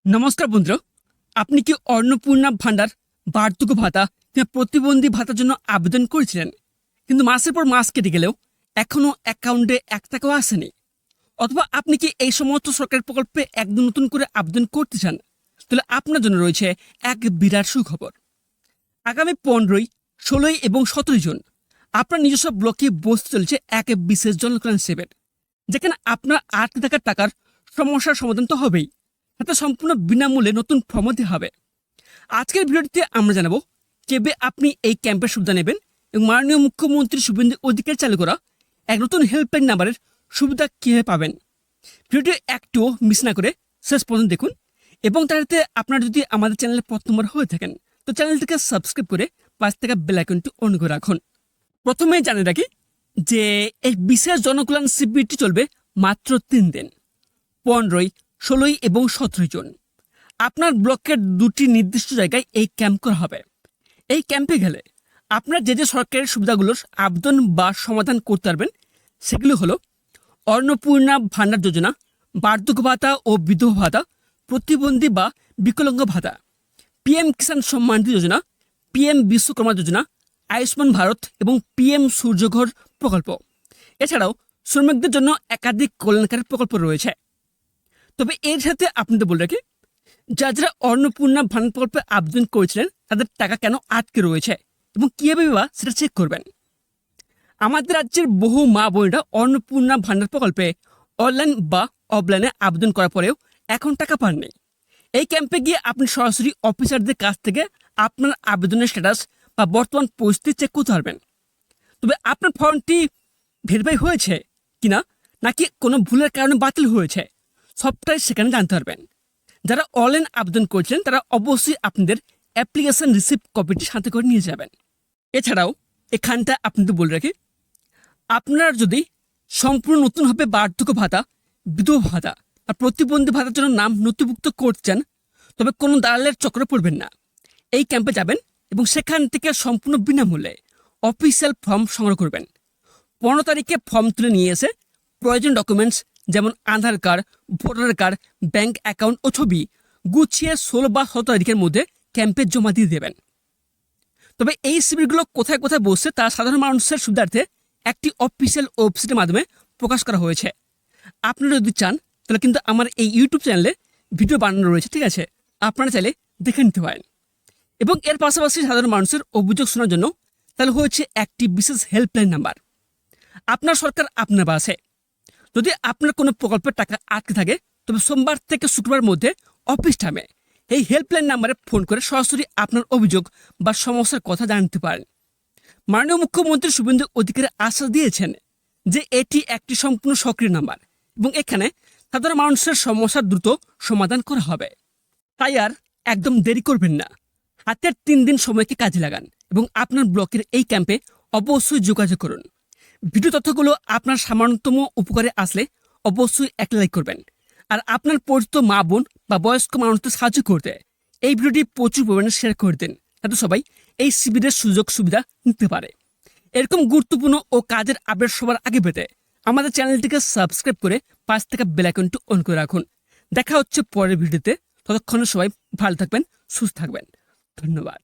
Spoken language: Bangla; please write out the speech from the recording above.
নমস্কার বন্ধুরা, আপনি কি অন্নপূর্ণা ভান্ডার, বার্ধক্য ভাতা কিংবা প্রতিবন্ধী ভাতার জন্য আবেদন করেছিলেন, কিন্তু মাসের পর মাস কেটে গেলেও এখনো অ্যাকাউন্টে 1 টাকাও আসেনি? অথবা আপনি কি এই সমস্ত সরকারি প্রকল্পে একদম নতুন করে আবেদন করতে চান? তাহলে আপনার জন্য রয়েছে এক বিরাট সুখবর। আগামী 15, 16 এবং 17 জুন আপনার নিজস্ব ব্লকে বসতে চলেছে এক বিশেষ জনকল্যাণ শিবির, যেখানে আপনার আটকে থাকা টাকার সমস্যার সমাধান তো হবেই, সাথে সম্পূর্ণ বিনামূল্যে নতুন ফর্মও দেওয়া হবে। আজকের ভিডিওটিতে আমরা জানাবো কিভাবে আপনি এই ক্যাম্পের সুবিধা নেবেন এবং মাননীয় মুখ্যমন্ত্রী শুভেন্দু অধিকারী চালু করা এক নতুন হেল্পলাইন নাম্বারের সুবিধা কীভাবে পাবেন। ভিডিওটি একটুও মিস না করে শেষ পর্যন্ত দেখুন, এবং তাতে আপনারা যদি আমাদের চ্যানেলে প্রথমবার হয়ে থাকেন তো চ্যানেলটিকে সাবস্ক্রাইব করে পাশ থেকে বেল আইকনটি অন করে রাখুন। প্রথমে জানিয়ে রাখি যে এই বিশেষ জনকল্যাণ শিবিরটি চলবে মাত্র 3 দিন, 15, 16 এবং 17 জুন। আপনার ব্লকের 2টি নির্দিষ্ট জায়গায় এই ক্যাম্প করা হবে। এই ক্যাম্পে গেলে আপনার যে সরকারি সুবিধাগুলোর আবেদন বা সমাধান করতে পারবেন সেগুলো হলো অন্নপূর্ণা ভান্ডার যোজনা, বার্ধক্য ভাতা ও বিধবা ভাতা, প্রতিবন্ধী বা বিকলাঙ্গ ভাতা, পিএম কিষাণ সম্মান নিধি যোজনা, পিএম বিশ্বকর্মা যোজনা, আয়ুষ্মান ভারত এবং পিএম সূর্যঘর প্রকল্প। এছাড়াও শ্রমিকদের জন্য একাধিক কল্যাণকারী প্রকল্প রয়েছে। তবে এর সাথে আপনাদের বলে রাখি, যারা অন্নপূর্ণা ভান্ডার প্রকল্পে আবেদন করেছিলেন তাদের টাকা কেন আটকে রয়েছে এবং কীভাবে বা সেটা চেক করবেন। আমাদের রাজ্যের বহু মা বোনেরা অন্নপূর্ণা ভান্ডার প্রকল্পে অনলাইন বা অফলাইনে আবেদন করার পরেও এখন টাকা পাননি। এই ক্যাম্পে গিয়ে আপনি সরাসরি অফিসারদের কাছ থেকে আপনার আবেদনের স্ট্যাটাস বা বর্তমান পরিস্থিতি চেক করতে পারবেন। তবে আপনার ফর্মটি ভেরিফাই হয়েছে কিনা, নাকি কোনো ভুলের কারণে বাতিল হয়েছে, সবটাই সেখানে জানতে পারবেন। যারা অনলাইন আবেদন করেছিলেন তারা অবশ্যই আপনাদের অ্যাপ্লিকেশন রিসিপ্ট কপিটি সাথে করে নিয়ে যাবেন। এছাড়াও এখানটা আপনাদের বলে রাখি, আপনারা যদি সম্পূর্ণ নতুনভাবে বার্ধক্য ভাতা, বিধবা ভাতা আর প্রতিবন্ধী ভাতার জন্য নাম নথিভুক্ত করতে চান, তবে কোনো দালালের চক্রে পড়বেন না। এই ক্যাম্পে যাবেন এবং সেখান থেকে সম্পূর্ণ বিনামূল্যে অফিসিয়াল ফর্ম সংগ্রহ করবেন। 15 তারিখে ফর্ম তুলে নিয়ে এসে প্রয়োজন ডকুমেন্টস যেমন Aadhaar card, voter card, bank account ও ছবি গুছিয়ে 16 বা 17 তারিখের মধ্যে ক্যাম্পে জমা দিয়ে দেবেন। তবে এই শিবিরগুলো কোথায় কোথায় বসছে তা সাধারণ মানুষের সুবিধার্থে একটি অফিসিয়াল ওয়েবসাইটের মাধ্যমে প্রকাশ করা হয়েছে। আপনারা যদি চান তাহলে কিন্তু আমার এই ইউটিউব চ্যানেলে ভিডিও বানানো রয়েছে, ঠিক আছে, আপনারা চাইলে দেখে নিতে পারেন। এবং এর পাশাপাশি সাধারণ মানুষের অভিযোগ শোনার জন্য তাহলে হয়েছে একটি বিশেষ হেল্পলাইন নাম্বার। আপনার সরকার আপনার পাশে। যদি আপনার কোনো প্রকল্পের টাকা আটকে থাকে তবে সোমবার থেকে শুক্রবার মধ্যে অফিস টাইমে এই হেল্পলাইন নাম্বারে ফোন করে সরাসরি আপনার অভিযোগ বা সমস্যার কথা জানতে পারেন। মাননীয় মুখ্যমন্ত্রী শুভেন্দু অধিকারী আশ্বাস দিয়েছেন যে এটি একটি সম্পূর্ণ সক্রিয় নাম্বার এবং এখানে সাধারণ মানুষের সমস্যার দ্রুত সমাধান করা হবে। তাই আর একদম দেরি করবেন না, হাতের 3 দিন সময়কে কাজে লাগান এবং আপনার ব্লকের এই ক্যাম্পে অবশ্যই যোগাযোগ করুন। ভিডিও তথ্যগুলো আপনার সামান্যতম উপকারে আসলে অবশ্যই একটা লাইক করবেন, আর আপনার পরিচিত মা বোন বা বয়স্ক মানুষদের সাহায্য করতে এই ভিডিওটি প্রচুর পরিমাণে শেয়ার করে দেন, যাতে সবাই এই শিবিরের সুযোগ সুবিধা নিতে পারে। এরকম গুরুত্বপূর্ণ ও কাজের আপডেট সবার আগে পেতে আমাদের চ্যানেলটিকে সাবস্ক্রাইব করে পাশ থেকে বেল আইকনটি অন করে রাখুন। দেখা হচ্ছে পরের ভিডিওতে, ততক্ষণে সবাই ভালো থাকবেন, সুস্থ থাকবেন। ধন্যবাদ।